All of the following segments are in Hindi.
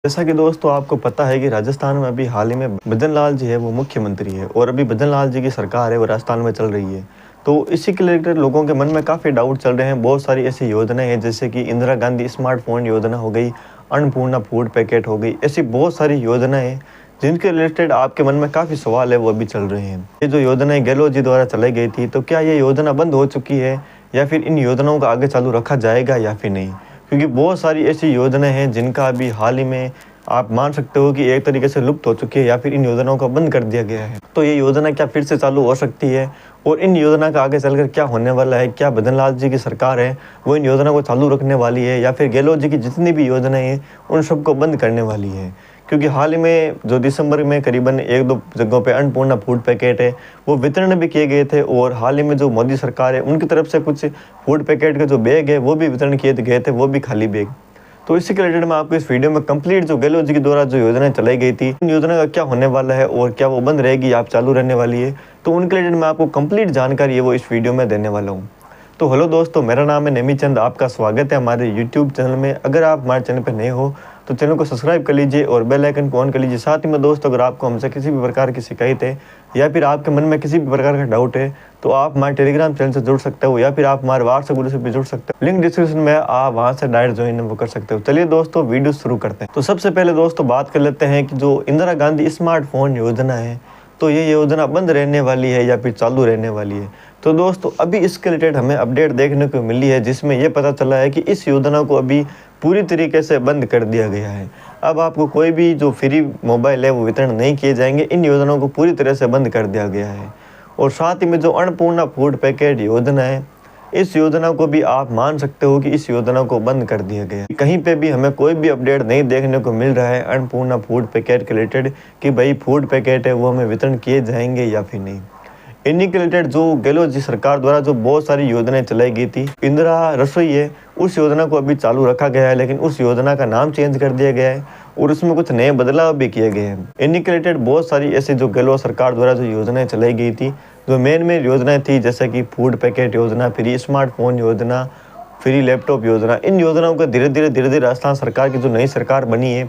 जैसा कि दोस्तों आपको पता है कि राजस्थान में अभी हाल ही में भजन लाल जी है वो मुख्यमंत्री है और अभी भजन लाल जी की सरकार है वो राजस्थान में चल रही है। तो इसी के रिलेटेड लोगों के मन में काफ़ी डाउट चल रहे हैं। बहुत सारी ऐसी योजनाएं हैं जैसे कि इंदिरा गांधी स्मार्टफोन योजना हो गई, अन्नपूर्णा फूड पैकेट हो गई, ऐसी बहुत सारी योजनाएं हैं जिनके रिलेटेड आपके मन में काफ़ी सवाल है वो अभी चल रहे हैं। ये जो योजनाएं गहलोत जी द्वारा चलाई गई थी, तो क्या ये योजना बंद हो चुकी है या फिर इन योजनाओं को आगे चालू रखा जाएगा या फिर नहीं? क्योंकि बहुत सारी ऐसी योजनाएं हैं जिनका अभी हाल ही में आप मान सकते हो कि एक तरीके से लुप्त हो चुकी है या फिर इन योजनाओं को बंद कर दिया गया है। तो ये योजना क्या फिर से चालू हो सकती है और इन योजना का आगे चलकर क्या होने वाला है? क्या भजन लाल जी की सरकार है वो इन योजना को चालू रखने वाली है या फिर गहलोत जी की जितनी भी योजनाएं हैं उन सबको बंद करने वाली है? क्योंकि हाल ही में जो दिसंबर में करीबन 1-2 जगहों पे अन्नपूर्णा फूड पैकेट है वो वितरण भी किए गए थे और हाल ही में जो मोदी सरकार है उनकी तरफ से कुछ फूड पैकेट के जो बैग है वो भी वितरण किए गए थे, वो भी खाली बैग। तो इसी के रिलेटेड मैं आपको इस वीडियो में कंप्लीट जो गहलोत जी के द्वारा जो योजनाएं चलाई गई थी, इन योजना का क्या होने वाला है और क्या वो बंद रहेगी या चालू रहने वाली है, तो उनके रिलेटेड मैं आपको कंप्लीट जानकारी है वो इस वीडियो में देने वाला हूँ। तो हेलो दोस्तों, मेरा नाम है नेमी चंद, आपका स्वागत है हमारे यूट्यूब चैनल में। अगर आप हमारे चैनल पर नए हो तो चैनल को सब्सक्राइब कर लीजिए और बेल आइकन को ऑन कर लीजिए। साथ ही में दोस्तों, अगर आपको हमसे किसी भी प्रकार की शिकायत है या फिर आपके मन में किसी भी प्रकार का डाउट है तो आप हमारे टेलीग्राम चैनल से जुड़ सकते हो या फिर आप हमारे व्हाट्सएप ग्रुप से भी जुड़ सकते हो। लिंक डिस्क्रिप्शन में, आप वहाँ से डायरेक्ट ज्वाइन वो कर सकते हो। चलिए दोस्तों, वीडियो शुरू करते हैं। तो सबसे पहले दोस्तों बात कर लेते हैं कि जो इंदिरा गांधी स्मार्टफोन योजना है, तो ये योजना बंद रहने वाली है या फिर चालू रहने वाली है। तो दोस्तों अभी इसके रिलेटेड हमें अपडेट देखने को मिली है जिसमें ये पता चला है कि इस योजना को अभी पूरी तरीके से बंद कर दिया गया है। अब आपको कोई भी जो फ्री मोबाइल है वो वितरण नहीं किए जाएंगे, इन योजनाओं को पूरी तरह से बंद कर दिया गया है। और साथ ही में जो अन्नपूर्णा फूड पैकेट योजना है, इस योजना को भी आप मान सकते हो कि इस योजना को बंद कर दिया गया है। कहीं पे भी हमें कोई भी अपडेट नहीं देखने को मिल रहा है अन्नपूर्णा फूड पैकेट के रिलेटेड कि भाई फूड पैकेट है वो हमें वितरण किए जाएंगे या फिर नहीं। इन्हीं के रिलेटेड जो गहलोत जी सरकार द्वारा जो बहुत सारी योजनाएं चलाई गई थी, इंदिरा रसोई है, उस योजना को अभी चालू रखा गया है, लेकिन उस योजना का नाम चेंज कर दिया गया है और उसमें कुछ नए बदलाव भी किए गए हैं। इन्हीं के रिलेटेड बहुत सारी ऐसी जो गहलोत सरकार द्वारा जो योजनाएं चलाई गई थी, जो मेन योजनाएं थी जैसे कि फूड पैकेट योजना, फ्री स्मार्टफोन योजना, फ्री लैपटॉप योजना, इन योजनाओं को धीरे धीरे राजस्थान सरकार की जो नई सरकार बनी है,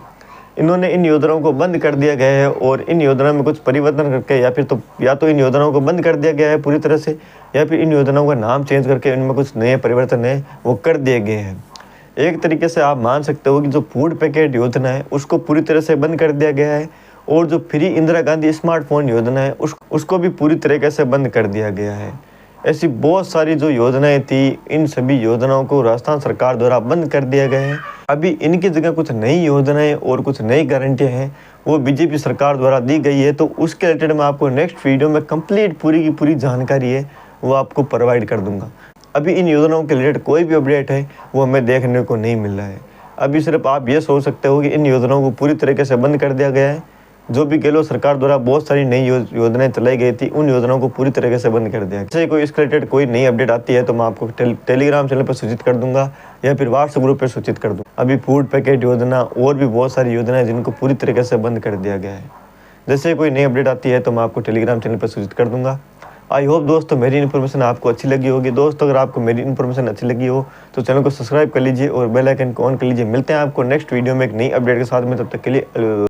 इन्होंने इन योजनाओं को बंद कर दिया गया है और इन योजनाओं में कुछ परिवर्तन करके या तो इन योजनाओं को बंद कर दिया गया है पूरी तरह से या फिर इन योजनाओं का नाम चेंज करके इनमें कुछ नए परिवर्तन है वो कर दिए गए हैं। एक तरीके से आप मान सकते हो कि जो फूड पैकेट योजना है उसको पूरी तरह से बंद कर दिया गया है और जो फ्री इंदिरा गांधी स्मार्टफोन योजना है उसको भी पूरी तरीके से बंद कर दिया गया है। ऐसी बहुत सारी जो योजनाएं थी, इन सभी योजनाओं को राजस्थान सरकार द्वारा बंद कर दिया गया है। अभी इनकी जगह कुछ नई योजनाएं और कुछ नई गारंटियां हैं वो बीजेपी सरकार द्वारा दी गई है। तो उसके रिलेटेड मैं आपको नेक्स्ट वीडियो में कंप्लीट पूरी की पूरी जानकारी है वो आपको प्रोवाइड कर दूंगा। अभी इन योजनाओं के रिलेटेड कोई भी अपडेट है वो हमें देखने को नहीं मिल रहा है। अभी सिर्फ आप ये सोच सकते हो कि इन योजनाओं को पूरी तरीके से बंद कर दिया गया है। जो भी गहलोत सरकार द्वारा बहुत सारी नई योजनाएं चलाई गई थी, उन योजनाओं को पूरी तरीके से बंद कर दिया। जैसे कोई इसके रिलेटेड कोई नई अपडेट आती है तो मैं आपको टेलीग्राम चैनल पर सूचित कर दूंगा या फिर व्हाट्सएप ग्रुप पर सूचित कर दूंगा। अभी फूड पैकेट योजना और भी बहुत सारी योजनाएं जिनको पूरी तरीके से बंद कर दिया गया है। जैसे कोई नई अपडेट आती है तो मैं आपको टेलीग्राम चैनल पर सूचित कर दूंगा। आई होप दोस्तों मेरी इन्फॉर्मेशन आपको अच्छी लगी होगी। दोस्तों अगर आपको मेरी इन्फॉर्मेशन अच्छी लगी हो तो चैनल को सब्सक्राइब कर लीजिए और बेल आइकन को ऑन कर लीजिए। मिलते हैं आपको नेक्स्ट वीडियो में एक नई अपडेट के साथ में, तब तक के लिए